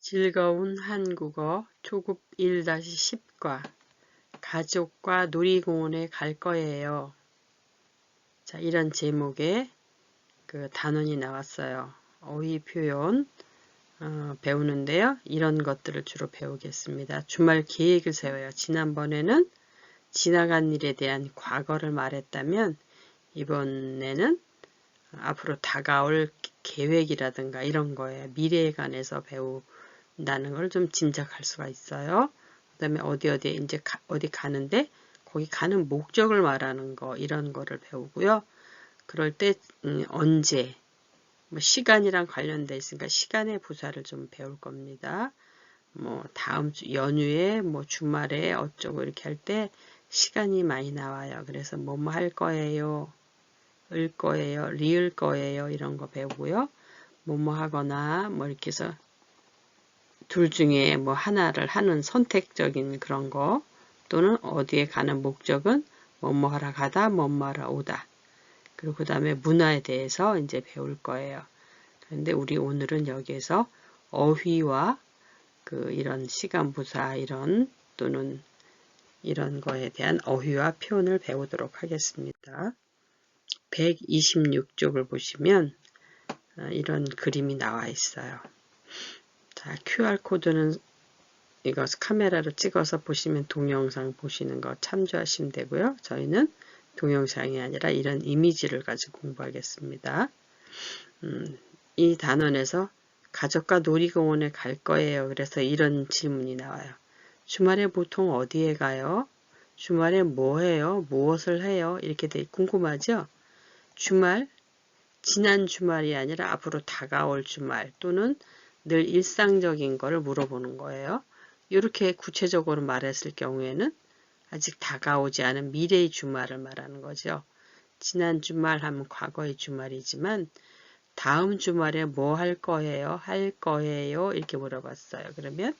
즐거운 한국어 초급 1-10과 가족과 놀이공원에 갈 거예요. 자, 이런 제목의 그 단원이 나왔어요. 어휘 표현 배우는데요. 이런 것들을 주로 배우겠습니다. 주말 계획을 세워요. 지난번에는 지나간 일에 대한 과거를 말했다면 이번에는 앞으로 다가올 계획이라든가 이런 거에 미래에 관해서 배운다는 걸 좀 짐작할 수가 있어요. 그 다음에 어디에 이제 어디 가는데 거기 가는 목적을 말하는 거 이런 거를 배우고요. 그럴 때 언제 뭐 시간이랑 관련돼 있으니까 시간의 부사를 좀 배울 겁니다. 뭐 다음 주 연휴에 뭐 주말에 어쩌고 이렇게 할 때 시간이 많이 나와요. 그래서 뭐뭐 할 거예요. 을 거예요. 리을 거예요. 이런 거 배우고요. 뭐뭐 하거나 뭐 이렇게 해서 둘 중에 뭐 하나를 하는 선택적인 그런 거 또는 어디에 가는 목적은 뭐뭐 하러 가다 뭐뭐 하러 오다. 그리고 그 다음에 문화에 대해서 이제 배울 거예요. 그런데 우리 오늘은 여기에서 어휘와 그 이런 시간부사 이런 또는 이런 거에 대한 어휘와 표현을 배우도록 하겠습니다. 126쪽을 보시면 이런 그림이 나와 있어요. 자, QR코드는 이거 카메라로 찍어서 보시면 동영상 보시는 거 참조하시면 되고요. 저희는 동영상이 아니라 이런 이미지를 가지고 공부하겠습니다. 이 단원에서 가족과 놀이공원에 갈 거예요. 그래서 이런 질문이 나와요. 주말에 보통 어디에 가요? 주말에 뭐 해요? 무엇을 해요? 이렇게 궁금하죠? 주말, 지난 주말이 아니라 앞으로 다가올 주말 또는 늘 일상적인 거를 물어보는 거예요. 이렇게 구체적으로 말했을 경우에는 아직 다가오지 않은 미래의 주말을 말하는 거죠. 지난 주말 하면 과거의 주말이지만 다음 주말에 뭐 할 거예요? 할 거예요? 이렇게 물어봤어요. 그러면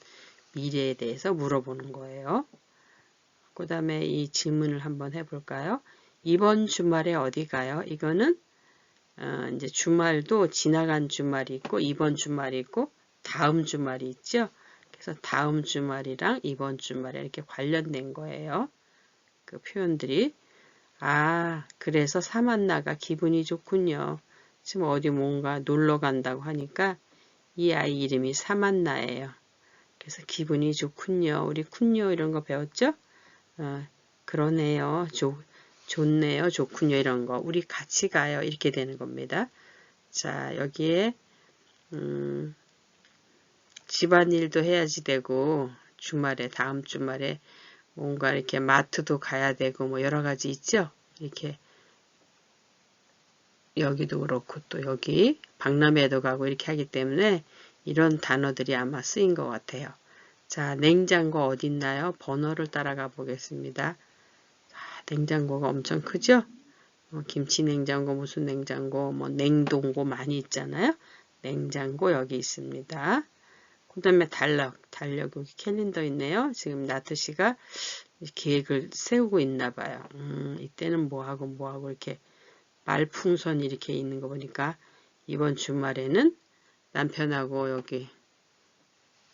미래에 대해서 물어보는 거예요. 그 다음에 이 질문을 한번 해볼까요? 이번 주말에 어디 가요? 이거는 이제 주말도 지나간 주말이 있고 이번 주말이 있고 다음 주말이 있죠. 그래서 다음 주말이랑 이번 주말에 이렇게 관련된 거예요. 그 표현들이. 아, 그래서 사만나가 기분이 좋군요. 지금 어디 뭔가 놀러 간다고 하니까 이 아이 이름이 사만나예요. 그래서 기분이 좋군요. 우리 쿤요 이런 거 배웠죠? 그러네요. 좋네요. 좋군요. 이런 거. 우리 같이 가요. 이렇게 되는 겁니다. 자, 여기에 집안일도 해야지 되고 주말에 다음 주말에 뭔가 이렇게 마트도 가야 되고 뭐 여러 가지 있죠. 이렇게 여기도 그렇고 또 여기 박람회도 가고 이렇게 하기 때문에 이런 단어들이 아마 쓰인 것 같아요. 자, 냉장고 어디 있나요? 번호를 따라가 보겠습니다. 자, 냉장고가 엄청 크죠? 김치 냉장고, 무슨 냉장고, 뭐 냉동고 많이 있잖아요. 냉장고 여기 있습니다. 그 다음에 달력 여기 캘린더 있네요. 지금 나트씨가 계획을 세우고 있나 봐요. 이때는 뭐하고 이렇게 말풍선이 이렇게 있는 거 보니까 이번 주말에는 남편하고 여기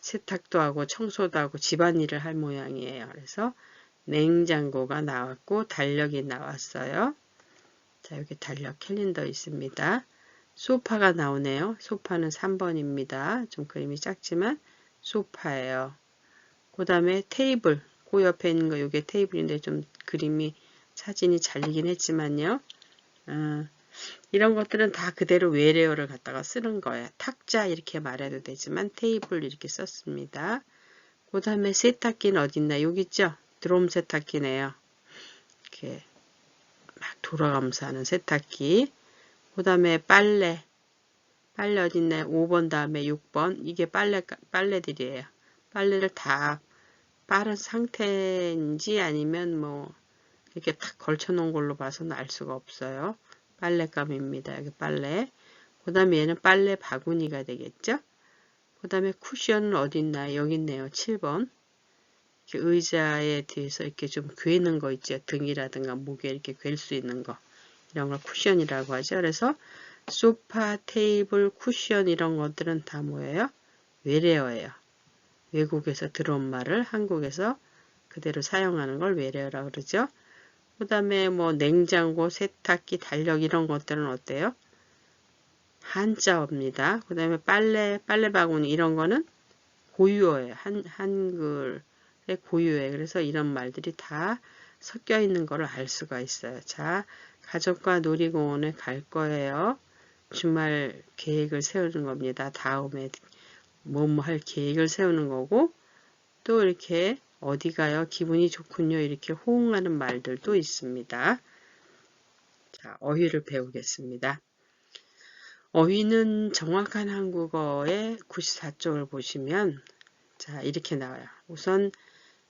세탁도 하고 청소도 하고 집안일을 할 모양이에요. 그래서 냉장고가 나왔고 달력이 나왔어요. 자, 여기 달력 캘린더 있습니다. 소파가 나오네요. 소파는 3번입니다. 좀 그림이 작지만 소파예요. 그 다음에 테이블, 그 옆에 있는 거 이게 테이블인데 좀 그림이 사진이 잘리긴 했지만요. 이런 것들은 다 그대로 외래어를 갖다가 쓰는 거예요. 탁자 이렇게 말해도 되지만 테이블 이렇게 썼습니다. 그 다음에 세탁기는 어딨나? 여기 있죠? 드럼 세탁기네요. 이렇게 막 돌아가면서 하는 세탁기. 그 다음에 빨래 어딨나요? 5번 다음에 6번. 이게 빨래들이에요. 빨래를 다 빠른 상태인지 아니면 뭐 이렇게 탁 걸쳐 놓은 걸로 봐서는 알 수가 없어요. 빨랫감입니다. 여기 빨래. 그 다음에 얘는 빨래 바구니가 되겠죠? 그 다음에 쿠션은 어디 있나요? 여기 있네요. 7번. 이렇게 의자에 뒤에서 이렇게 좀 괴는 거 있죠. 등이라든가 목에 이렇게 괴일 수 있는 거. 이런 걸 쿠션이라고 하죠. 그래서 소파, 테이블, 쿠션 이런 것들은 다 뭐예요? 외래어예요. 외국에서 들어온 말을 한국에서 그대로 사용하는 걸 외래어라고 그러죠. 그 다음에 뭐 냉장고, 세탁기, 달력 이런 것들은 어때요? 한자어입니다. 그 다음에 빨래 바구니 이런 거는 고유어예요. 한글의 고유어예요. 그래서 이런 말들이 다 섞여 있는 거를 알 수가 있어요. 자, 가족과 놀이공원에 갈 거예요. 주말 계획을 세우는 겁니다. 다음에 뭐뭐 할 계획을 세우는 거고 또 이렇게 어디 가요? 기분이 좋군요. 이렇게 호응하는 말들도 있습니다. 자, 어휘를 배우겠습니다. 어휘는 정확한 한국어의 94쪽을 보시면 자, 이렇게 나와요. 우선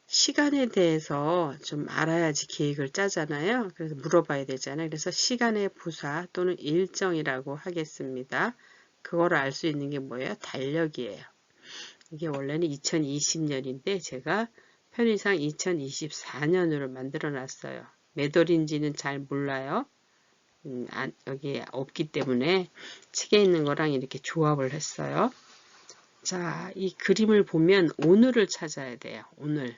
시간에 대해서 좀 알아야지 계획을 짜잖아요. 그래서 물어봐야 되잖아요. 그래서 시간의 부사 또는 일정이라고 하겠습니다. 그거를 알 수 있는 게 뭐예요? 달력이에요. 이게 원래는 2020년인데 제가 편의상 2024년으로 만들어 놨어요. 몇 월인지는 잘 몰라요. 여기 없기 때문에 책에 있는 거랑 이렇게 조합을 했어요. 자, 이 그림을 보면 오늘을 찾아야 돼요. 오늘.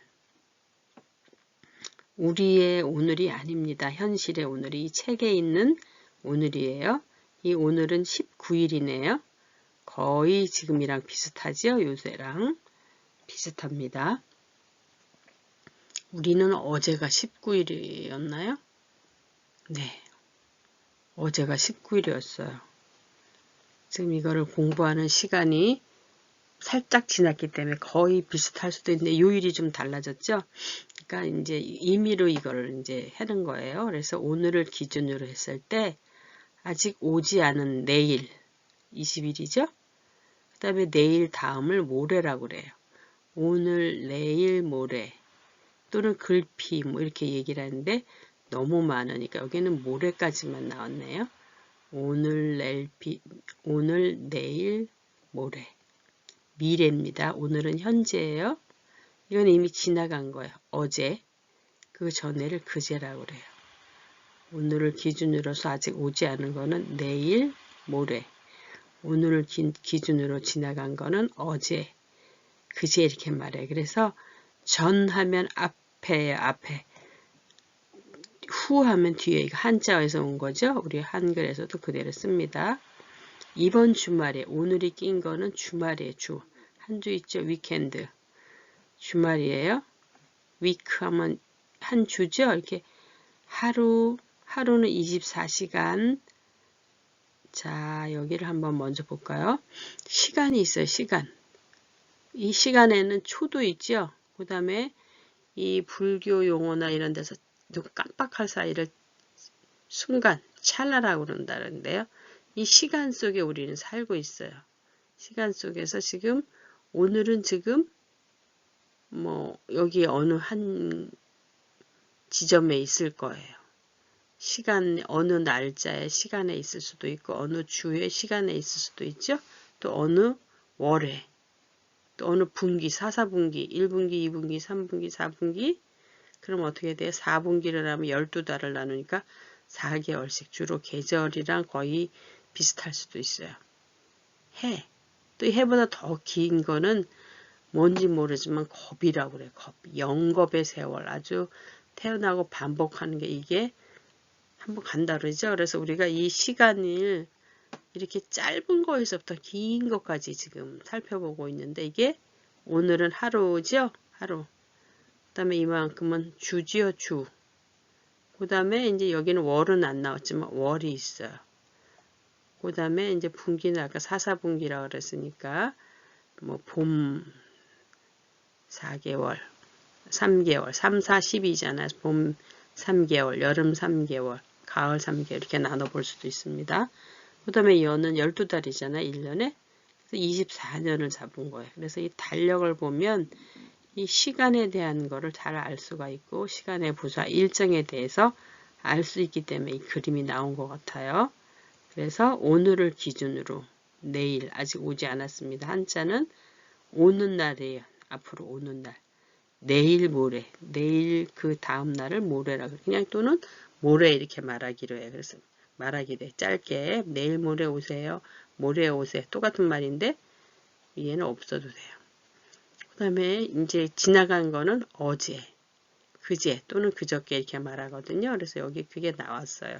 우리의 오늘이 아닙니다. 현실의 오늘이 이 책에 있는 오늘이에요. 이 오늘은 19일이네요. 거의 지금이랑 비슷하죠? 요새랑 비슷합니다. 우리는 어제가 19일이었나요? 네. 어제가 19일이었어요. 지금 이거를 공부하는 시간이 살짝 지났기 때문에 거의 비슷할 수도 있는데 요일이 좀 달라졌죠? 그러니까 이제 임의로 이거를 이제 하는 거예요. 그래서 오늘을 기준으로 했을 때 아직 오지 않은 내일 20일이죠? 그 다음에 내일 다음을 모레라고 그래요. 오늘, 내일, 모레 또는 글피 뭐 이렇게 얘기를 하는데 너무 많으니까 여기는 모레까지만 나왔네요. 오늘, 내일, 모레. 미래입니다. 오늘은 현재예요. 이건 이미 지나간 거예요. 어제. 그 전에를 그제라고 그래요. 오늘을 기준으로서 아직 오지 않은 거는 내일, 모레. 오늘을 기준으로 지나간 거는 어제, 그제 이렇게 말해요. 그래서 전 하면 앞에예요. 앞에. 후 하면 뒤에. 이거 한자어에서 온 거죠. 우리 한글에서도 그대로 씁니다. 이번 주말에 오늘이 낀 거는 주말이에요. 주. 한 주 있죠. 위켄드. 주말이에요. 위크 하면 한 주죠. 이렇게 하루는 24시간. 자, 여기를 한번 먼저 볼까요? 시간이 있어요. 시간. 이 시간에는 초도 있죠. 그 다음에 이 불교 용어나 이런 데서 눈 깜빡할 사이를 순간, 찰나라고 그런다는데요. 이 시간 속에 우리는 살고 있어요. 시간 속에서 지금 오늘은 지금 뭐 여기 어느 한 지점에 있을 거예요. 시간 어느 날짜에 시간에 있을 수도 있고 어느 주에 시간에 있을 수도 있죠. 또 어느 월에 또 어느 분기 4분기 1분기 2분기 3분기 4분기 그럼 어떻게 돼요? 4분기를 하면 12달을 나누니까 4개월씩 주로 계절이랑 거의 비슷할 수도 있어요. 해. 또 해보다 더 긴 거는 뭔지 모르지만 겁이라고 그래요. 겁. 영겁의 세월. 아주 태어나고 반복하는 게 이게 한번 간다 그러죠. 그래서 우리가 이 시간을 이렇게 짧은 거에서부터 긴 것까지 지금 살펴보고 있는데 이게 오늘은 하루죠. 하루. 그 다음에 이만큼은 주지요. 주. 그 다음에 이제 여기는 월은 안 나왔지만 월이 있어요. 그 다음에 이제 분기는 아까 4, 4분기라고 그랬으니까 뭐 봄 4개월, 3개월, 3, 4, 10이잖아요. 봄 3개월, 여름 3개월, 가을 3개월 이렇게 나눠볼 수도 있습니다. 그 다음에 연은 12달이잖아요. 1년에. 그래서 24년을 잡은 거예요. 그래서 이 달력을 보면 이 시간에 대한 거를 잘 알 수가 있고 시간의 부사 일정에 대해서 알 수 있기 때문에 이 그림이 나온 것 같아요. 그래서 오늘을 기준으로 내일 아직 오지 않았습니다. 한자는 오는 날이에요. 앞으로 오는 날. 내일 모레. 내일 그 다음 날을 모레라고 그냥 또는 모레 이렇게 말하기로 해요. 그래서 말하기로 해. 짧게 내일 모레 오세요. 모레 오세요. 똑같은 말인데 얘는 없어도 돼요. 그 다음에 이제 지나간 거는 어제, 그제 또는 그저께 이렇게 말하거든요. 그래서 여기 그게 나왔어요.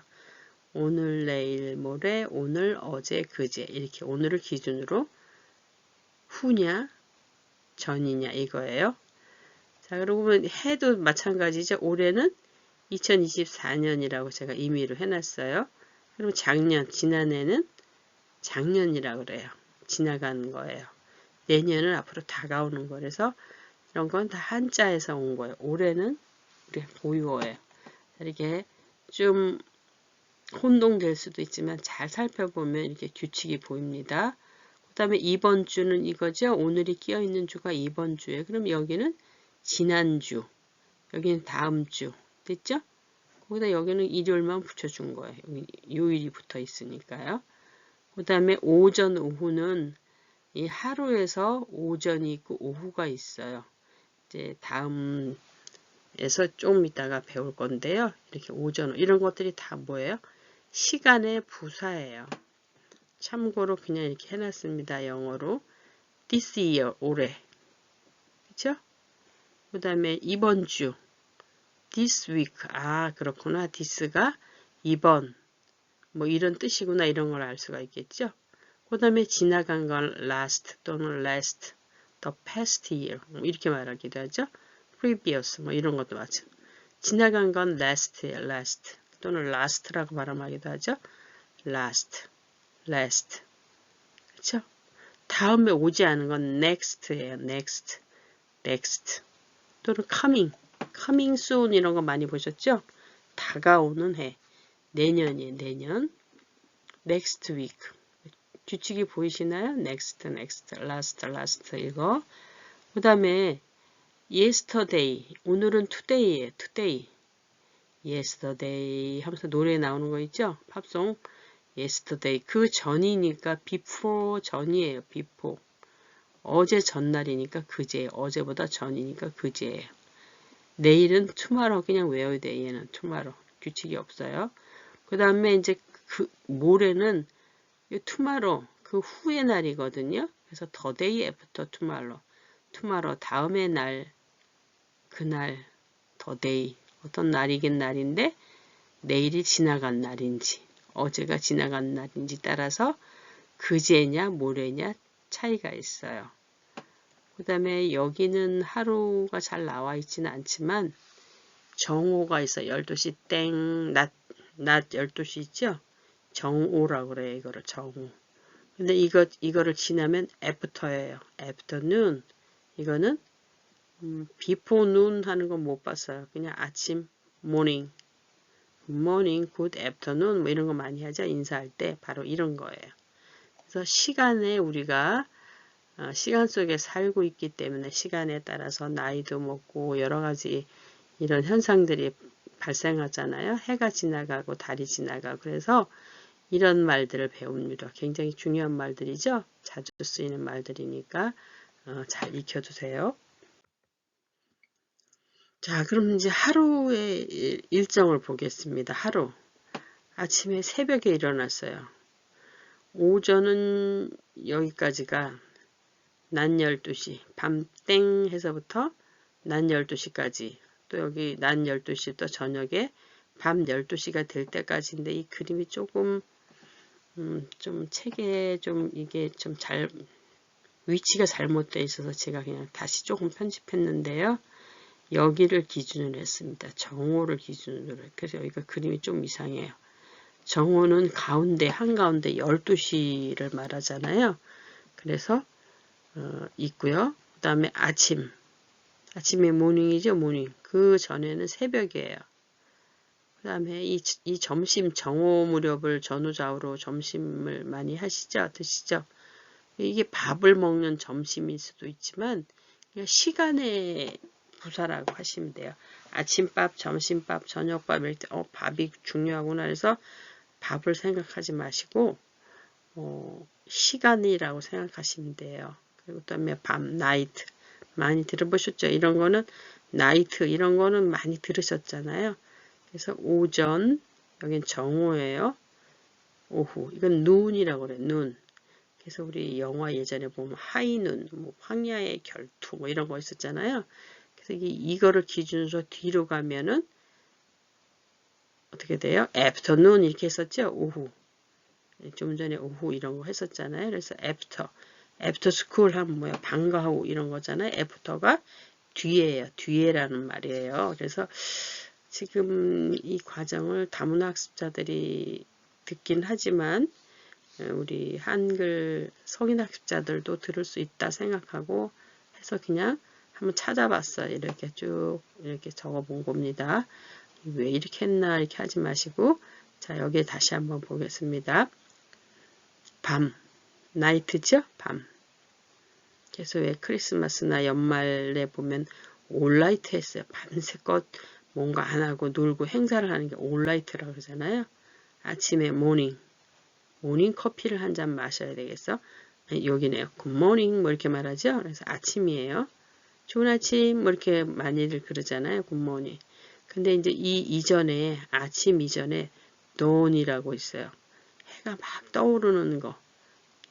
오늘, 내일, 모레, 오늘, 어제, 그제 이렇게 오늘을 기준으로 후냐, 전이냐 이거예요. 자, 그러고 보면 해도 마찬가지죠. 올해는 2024년이라고 제가 임의로 해놨어요. 그리고 작년, 지난해는 작년이라고 그래요. 지나가는 거예요. 내년은 앞으로 다가오는 거라서 이런 건 다 한자에서 온 거예요. 올해는 우리 보유어예요. 이렇게 좀 혼동될 수도 있지만 잘 살펴보면 이렇게 규칙이 보입니다. 그 다음에 이번 주는 이거죠. 오늘이 끼어있는 주가 이번 주에. 그럼 여기는 지난주, 여기는 다음 주. 됐죠? 거기다 여기는 일요일만 붙여준 거예요. 여기 요일이 붙어 있으니까요. 그 다음에 오전, 오후는 이 하루에서 오전이 있고 오후가 있어요. 이제 다음에서 좀 이따가 배울 건데요. 이렇게 오전, 이런 것들이 다 뭐예요? 시간의 부사예요. 참고로 그냥 이렇게 해놨습니다. 영어로. This year, 올해. 그쵸? 그 다음에 이번 주. This week. 아, 그렇구나. this가 이번. 뭐 이런 뜻이구나. 이런 걸 알 수가 있겠죠? 그 다음에 지나간 건 last 또는 last, the past year 이렇게 말하기도 하죠. previous 뭐 이런 것도 맞죠. 지나간 건 last 또는 last라고 발음하기도 하죠. last, 그렇죠? 다음에 오지 않은 건 next예요. next 또는 coming soon 이런 거 많이 보셨죠? 다가오는 해, 내년이에요. 내년. next week. 규칙이 보이시나요? next, last 이거. 그 다음에 yesterday, 오늘은 today예요. today. yesterday 하면서 노래 나오는 거 있죠? 팝송. yesterday, 그 전이니까 before 전이에요. before. 어제 전날이니까 그제, 어제보다 전이니까 그제예요. 내일은 tomorrow 그냥 외워야 돼. 얘는 tomorrow. 규칙이 없어요. 그 다음에 이제 그 모레는 tomorrow, 그 후의 날이거든요. 그래서 the day after tomorrow, 다음의 날, 그날, the day, 어떤 날이긴 날인데 내일이 지나간 날인지 어제가 지나간 날인지 따라서 그제냐 모레냐 차이가 있어요. 그 다음에 여기는 하루가 잘 나와 있지는 않지만 정오가 있어요. 12시 땡, 낮 12시 있죠? 정오라고 그래요. 이거를 정오. 근데 이거를 지나면 after예요. afternoon. 이거는 before noon 하는 건 못 봤어요. 그냥 아침, morning, good afternoon 뭐 이런 거 많이 하죠. 인사할 때 바로 이런 거예요. 그래서 시간에 우리가 시간 속에 살고 있기 때문에 시간에 따라서 나이도 먹고 여러 가지 이런 현상들이 발생하잖아요. 해가 지나가고 달이 지나가고 그래서 이런 말들을 배웁니다. 굉장히 중요한 말들이죠. 자주 쓰이는 말들이니까 잘 익혀두세요. 자, 그럼 이제 하루의 일정을 보겠습니다. 하루. 아침에 새벽에 일어났어요. 오전은 여기까지가 낮 12시, 밤 땡 해서부터 낮 12시까지, 또 여기 낮 12시 또 저녁에 밤 12시가 될 때까지인데 이 그림이 조금 좀 책에 좀 이게 좀 위치가 잘못되어 있어서 제가 그냥 다시 조금 편집했는데요. 여기를 기준으로 했습니다. 정오를 기준으로. 그래서 여기가 그림이 좀 이상해요. 정오는 가운데 한가운데 12시를 말하잖아요. 그래서 있고요. 그 다음에 아침에 모닝이죠. 모닝. 그 전에는 새벽이에요. 그 다음에 이 점심 정오 무렵을 전후좌우로 점심을 많이 하시죠. 드시죠. 이게 밥을 먹는 점심일 수도 있지만 그냥 시간의 부사라고 하시면 돼요. 아침밥, 점심밥, 저녁밥 이럴 때 밥이 중요하구나 해서 밥을 생각하지 마시고 시간이라고 생각하시면 돼요. 그리고 그다음에 밤, 나이트 많이 들어보셨죠? 이런 거는 나이트 이런 거는 많이 들으셨잖아요. 그래서 오전 여긴 정오예요. 오후 이건 눈이라고 그래요. 눈. 그래서 우리 영화 예전에 보면 하이눈, 뭐 황야의 결투 뭐 이런 거 있었잖아요. 그래서 이거를 기준으로 뒤로 가면은 어떻게 돼요? afternoon 이렇게 했었죠. 오후. 좀 전에 오후 이런 거 했었잖아요. 그래서 after school 하면 뭐야? 방과 후 이런 거잖아요. after가 뒤에예요. 뒤에라는 말이에요. 그래서 지금 이 과정을 다문화 학습자들이 듣긴 하지만 우리 한글 성인 학습자들도 들을 수 있다 생각하고 해서 그냥 한번 찾아봤어요. 이렇게 쭉 이렇게 적어본 겁니다. 왜 이렇게 했나 이렇게 하지 마시고 자 여기에 다시 한번 보겠습니다. 밤, 나이트죠? 밤. 그래서 왜 크리스마스나 연말에 보면 올라이트 했어요. 밤새껏 뭔가 안 하고 놀고 행사를 하는 게 올라이트라고 그러잖아요. 아침에 모닝 커피를 한 잔 마셔야 되겠어? 여기네요. 굿모닝 뭐 이렇게 말하죠. 그래서 아침이에요. 좋은 아침 뭐 이렇게 많이들 그러잖아요. 굿모닝. 근데 이제 이 이전에 아침 이전에 dawn이라고 있어요. 해가 막 떠오르는 거.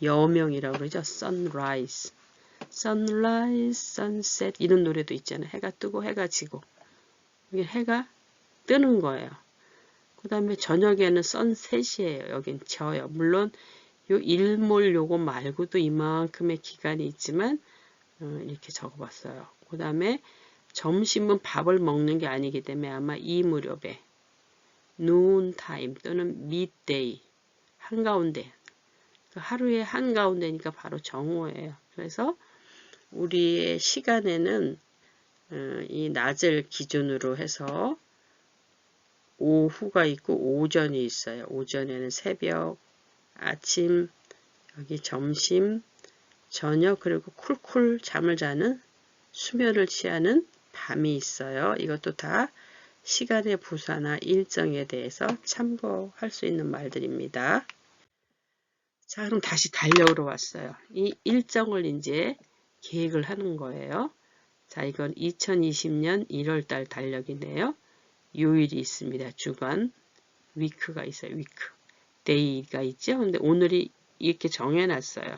여명이라고 그러죠. sunrise, sunset 이런 노래도 있잖아요. 해가 뜨고 해가 지고. 이게 해가 뜨는 거예요. 그 다음에 저녁에는 sunset이에요. 여긴 져요. 물론 요 일몰 요거 말고도 이만큼의 기간이 있지만 이렇게 적어봤어요. 그 다음에 점심은 밥을 먹는 게 아니기 때문에 아마 이 무렵에 noon time 또는 midday 한가운데 하루의 한가운데니까 바로 정오예요. 그래서 우리의 시간에는 이 낮을 기준으로 해서 오후가 있고 오전이 있어요. 오전에는 새벽, 아침, 여기 점심, 저녁 그리고 쿨쿨 잠을 자는 수면을 취하는 밤이 있어요. 이것도 다 시간의 부사나 일정에 대해서 참고할 수 있는 말들입니다. 자, 그럼 다시 달력으로 왔어요. 이 일정을 이제 계획을 하는 거예요. 자, 이건 2020년 1월달 달력이네요. 요일이 있습니다. 주간, 위크가 있어요. 위크, 데이가 있죠. 근데 오늘이 이렇게 정해놨어요.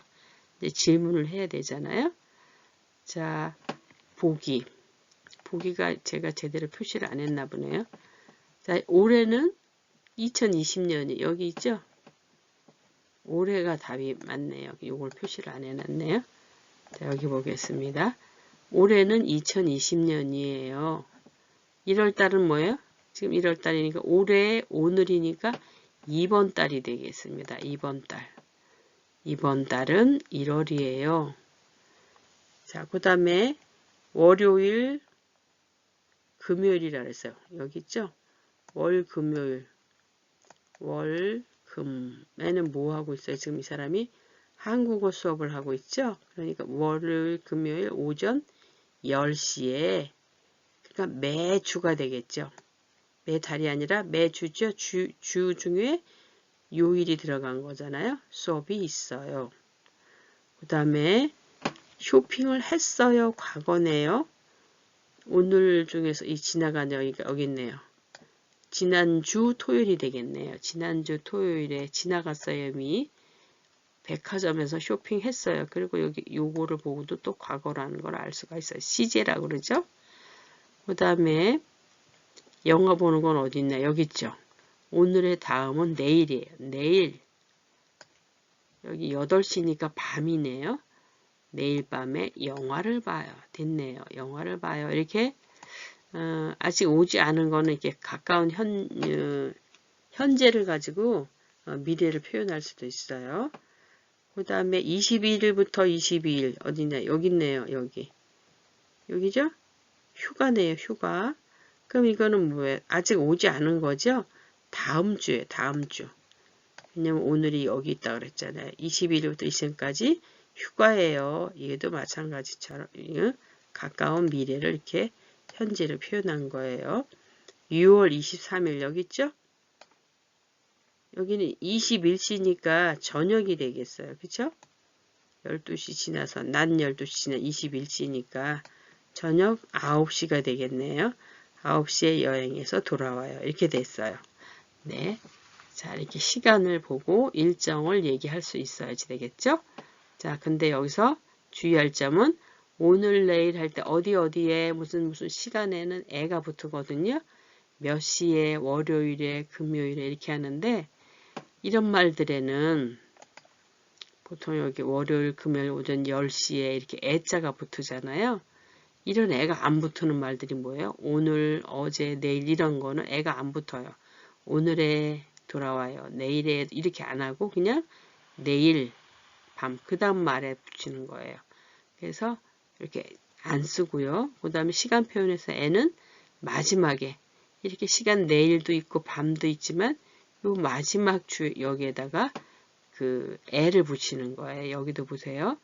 이제 질문을 해야 되잖아요. 자, 보기가 제가 제대로 표시를 안 했나 보네요. 자, 올해는 2020년이 여기 있죠. 올해가 답이 맞네요. 이걸 표시를 안 해놨네요. 자, 여기 보겠습니다. 올해는 2020년이에요. 1월달은 뭐예요? 지금 1월달이니까 올해 오늘이니까 2번 달이 되겠습니다. 2번 달. 이번 달은 1월이에요. 자, 그 다음에 월요일, 금요일이라 그랬어요. 여기 있죠? 월, 금요일. 월, 금에는 뭐 하고 있어요? 지금 이 사람이 한국어 수업을 하고 있죠? 그러니까 월요일, 금요일 오전 10시에 그러니까 매주가 되겠죠. 매달이 아니라 매주죠. 주 중에 요일이 들어간 거잖아요. 수업이 있어요. 그 다음에 쇼핑을 했어요. 과거네요. 오늘 중에서 이 지나간 여기 있네요. 지난주 토요일이 되겠네요. 지난주 토요일에 지나갔어요. 이미 백화점에서 쇼핑했어요. 그리고 여기 요거를 보고도 또 과거라는 걸 알 수가 있어요. 시제라고 그러죠. 그 다음에 영화 보는 건 어디 있나? 여기 있죠. 오늘의 다음은 내일이에요. 내일. 여기 8시니까 밤이네요. 내일 밤에 영화를 봐요. 됐네요. 영화를 봐요. 이렇게 아직 오지 않은 거는 이렇게 가까운 현재를 가지고 미래를 표현할 수도 있어요. 그 다음에 21일부터 22일 어디냐? 여기 있네요. 여기죠? 휴가네요. 휴가. 그럼 이거는 뭐예요? 아직 오지 않은 거죠? 다음 주에 다음 주. 왜냐면 오늘이 여기 있다 그랬잖아요. 22일부터 23일까지 휴가예요. 얘도 마찬가지처럼 가까운 미래를 이렇게 현재를 표현한 거예요. 6월 23일 여기 있죠? 여기는 21시니까 저녁이 되겠어요. 그쵸? 12시 지나서 낮 12시 지나 21시니까 저녁 9시가 되겠네요. 9시에 여행해서 돌아와요. 이렇게 됐어요. 네. 자, 이렇게 시간을 보고 일정을 얘기할 수 있어야지 되겠죠? 자, 근데 여기서 주의할 점은 오늘 내일 할 때 어디에 무슨 시간에는 애가 붙거든요. 몇 시에 월요일에 금요일에 이렇게 하는데 이런 말들에는 보통 여기 월요일 금요일 오전 10시에 이렇게 애자가 붙으잖아요. 이런 애가 안 붙는 말들이 뭐예요? 오늘, 어제, 내일 이런 거는 애가 안 붙어요. 오늘에 돌아와요. 내일에 이렇게 안 하고 그냥 내일 밤 그 다음 말에 붙이는 거예요. 그래서 이렇게 안 쓰고요. 그 다음에 시간 표현에서 애는 마지막에 이렇게 시간 내일도 있고 밤도 있지만 요 마지막 주 여기에다가 그 애를 붙이는 거예요. 여기도 보세요.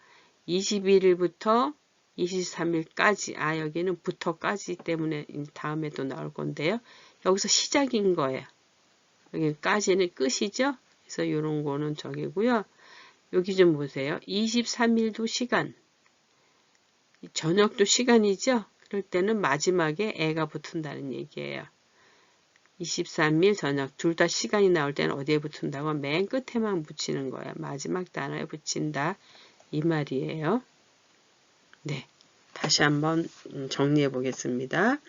21일부터 23일까지 여기는 부터까지 때문에 다음에 또 나올 건데요. 여기서 시작인 거예요. 여기까지는 끝이죠. 그래서 이런 거는 저기고요. 여기 좀 보세요. 23일도 시간. 저녁도 시간이죠. 그럴 때는 마지막에 애가 붙은다는 얘기예요. 23일 저녁 둘 다 시간이 나올 때는 어디에 붙은다고? 맨 끝에만 붙이는 거예요. 마지막 단어에 붙인다. 이 말이에요. 네, 다시 한번 정리해 보겠습니다.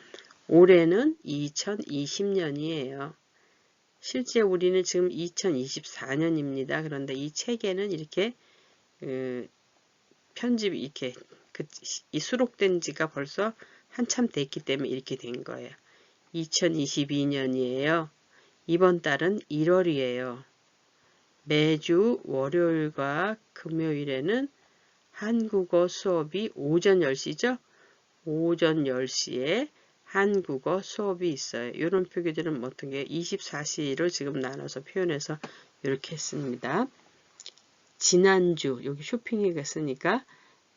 올해는 2020년이에요. 실제 우리는 지금 2024년입니다. 그런데 이 책에는 이렇게 편집이 이렇게 이 수록된 지가 벌써 한참 됐기 때문에 이렇게 된 거예요. 2022년이에요. 이번 달은 1월이에요. 매주 월요일과 금요일에는 한국어 수업이 오전 10시죠? 오전 10시에 한국어 수업이 있어요. 이런 표기들은 어떤 게 24시로 지금 나눠서 표현해서 이렇게 했습니다. 지난주, 여기 쇼핑이 갔으니까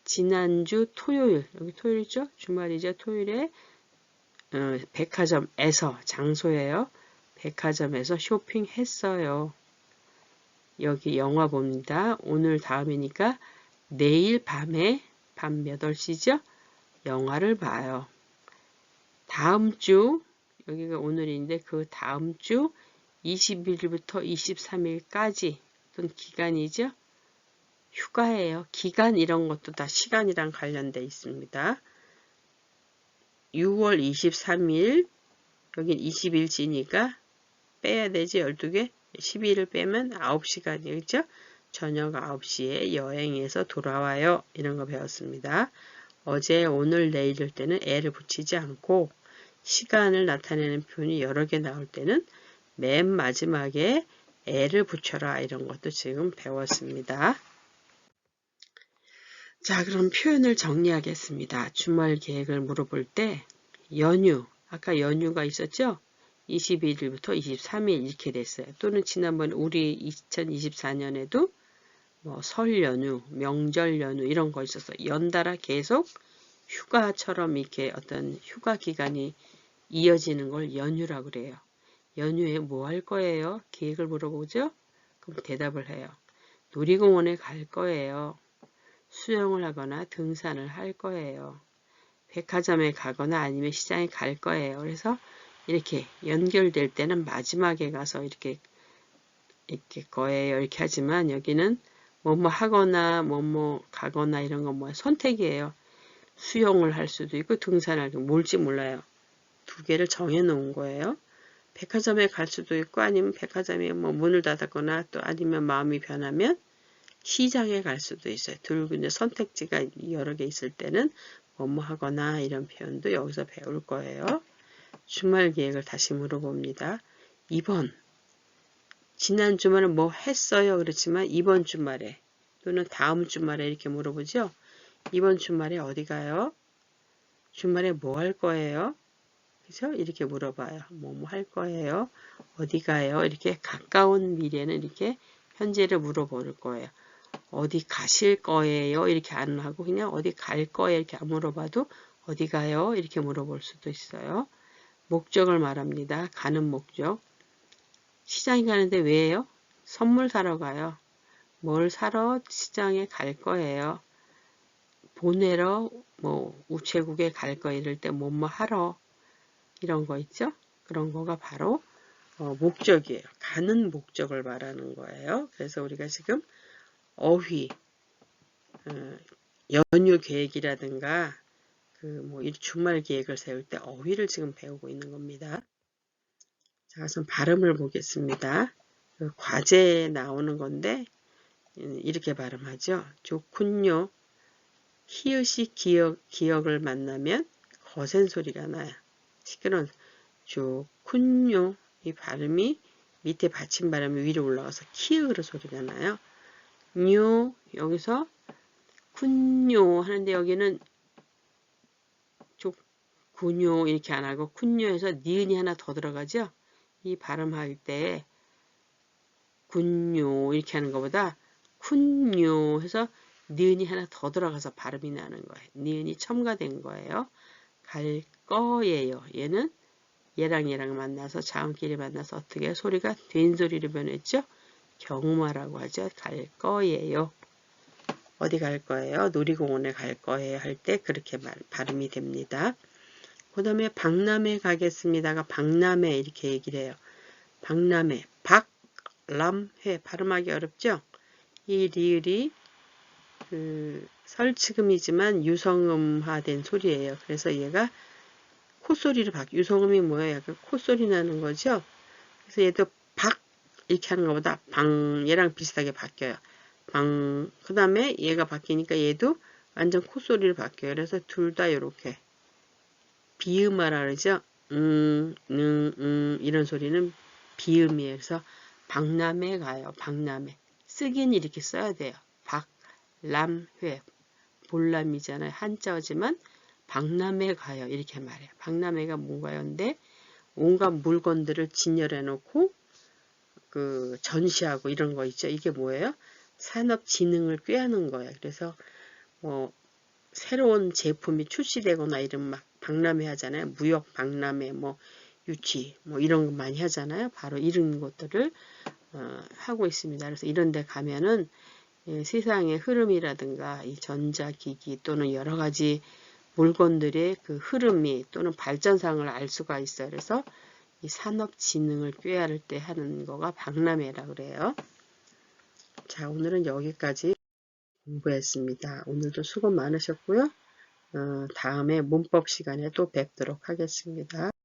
지난주 토요일, 여기 토요일이죠? 주말이죠? 토요일에 백화점에서, 장소예요. 백화점에서 쇼핑했어요. 여기 영화 봅니다. 오늘 다음이니까 내일 밤에 밤 8시죠? 영화를 봐요. 다음 주, 여기가 오늘인데 그 다음 주 21일부터 23일까지 어떤 기간이죠? 휴가예요. 기간 이런 것도 다 시간이랑 관련돼 있습니다. 6월 23일, 여긴 20일치니까 빼야 되지, 12개. 12일을 빼면 9시간이겠죠? 저녁 9시에 여행해서 돌아와요. 이런 거 배웠습니다. 어제, 오늘, 내일일 때는 애를 붙이지 않고 시간을 나타내는 표현이 여러 개 나올 때는 맨 마지막에 애를 붙여라. 이런 것도 지금 배웠습니다. 자, 그럼 표현을 정리하겠습니다. 주말 계획을 물어볼 때 연휴, 아까 연휴가 있었죠? 21일부터 23일 이렇게 됐어요. 또는 지난번 우리 2024년에도 뭐 설 연휴, 명절 연휴 이런 거 있었어요. 연달아 계속 휴가처럼 이렇게 어떤 휴가 기간이 이어지는 걸 연휴라고 그래요. 연휴에 뭐 할 거예요? 계획을 물어보죠? 그럼 대답을 해요. 놀이공원에 갈 거예요. 수영을 하거나 등산을 할 거예요. 백화점에 가거나 아니면 시장에 갈 거예요. 그래서 이렇게 연결될 때는 마지막에 가서 이렇게 거예요. 이렇게 하지만 여기는 뭐뭐 하거나 뭐뭐 가거나 이런 건 뭐야? 선택이에요. 수영을 할 수도 있고 등산할 수도 있고 뭘지 몰라요. 두 개를 정해 놓은 거예요. 백화점에 갈 수도 있고 아니면 백화점이 뭐 문을 닫았거나 또 아니면 마음이 변하면 시장에 갈 수도 있어요. 둘 이제 선택지가 여러 개 있을 때는 뭐뭐 하거나 이런 표현도 여기서 배울 거예요. 주말 계획을 다시 물어봅니다. 2번. 지난 주말에 뭐 했어요? 그렇지만 이번 주말에 또는 다음 주말에 이렇게 물어보죠. 이번 주말에 어디 가요? 주말에 뭐 할 거예요? 그죠? 이렇게 물어봐요. 뭐 할 거예요? 어디 가요? 이렇게 가까운 미래는 이렇게 현재를 물어볼 거예요. 어디 가실 거예요? 이렇게 안 하고 그냥 어디 갈 거예요? 이렇게 안 물어봐도 어디 가요? 이렇게 물어볼 수도 있어요. 목적을 말합니다. 가는 목적. 시장에 가는데 왜요? 선물 사러 가요. 뭘 사러 시장에 갈 거예요. 보내러 뭐 우체국에 갈 거예요. 이럴 때 뭐뭐 하러 이런 거 있죠? 그런 거가 바로 목적이에요. 가는 목적을 말하는 거예요. 그래서 우리가 지금 어휘, 연휴 계획이라든가 뭐 주말 계획을 세울 때 어휘를 지금 배우고 있는 겁니다. 자, 우선 발음을 보겠습니다. 과제에 나오는 건데 이렇게 발음하죠. 좋군요. 히읗이 기억을 만나면 거센 소리가 나요. 시끄러운 좋군요. 이 발음이 밑에 받침 발음이 위로 올라가서 키읔으로 소리가 나요. 뇨 여기서 쿤뇨 하는데 여기는 좋군요 이렇게 안 하고 쿤뇨에서 니은이 하나 더 들어가죠. 이 발음할 때 군요 이렇게 하는 것보다 쿤요 해서 니은이 하나 더 들어가서 발음이 나는 거예요. 니은이 첨가된 거예요. 갈 거예요. 얘는 얘랑 만나서 자음끼리 만나서 어떻게 소리가 된 소리로 변했죠? 경마라고 하죠. 갈 거예요. 어디 갈 거예요? 놀이공원에 갈 거예요. 할 때 그렇게 발음이 됩니다. 그 다음에 박람회 가겠습니다가 박람회 이렇게 얘기를 해요. 박람회, 박람회 발음하기 어렵죠? 이 리을이 설치금이지만 유성음화된 소리예요. 그래서 얘가 콧소리를 유성음이 뭐예요? 약간 콧소리 나는 거죠? 그래서 얘도 박 이렇게 하는 것보다 방 얘랑 비슷하게 바뀌어요. 방 그 다음에 얘가 바뀌니까 얘도 완전 콧소리를 바뀌어요. 그래서 둘 다 이렇게 비음화라 그러죠. 이런 소리는 비음이에요. 그래서 박람회 가요. 박람회. 쓰긴 이렇게 써야 돼요. 박람회. 볼람이잖아요. 한자어지만 박람회 가요. 이렇게 말해요. 박람회가 뭔가요? 근데 온갖 물건들을 진열해 놓고 전시하고 이런 거 있죠. 이게 뭐예요? 산업진흥을 꾀하는 거예요. 그래서 뭐 새로운 제품이 출시되거나 이런 막 박람회 하잖아요. 무역 박람회, 뭐 유치, 뭐 이런 거 많이 하잖아요. 바로 이런 것들을 하고 있습니다. 그래서 이런 데 가면은 세상의 흐름이라든가 이 전자기기 또는 여러 가지 물건들의 그 흐름이 또는 발전상을 알 수가 있어요. 그래서 이 산업진흥을 꾀할 때 하는 거가 박람회라 그래요. 자, 오늘은 여기까지 공부했습니다. 오늘도 수고 많으셨고요. 다음에 문법 시간에 또 뵙도록 하겠습니다.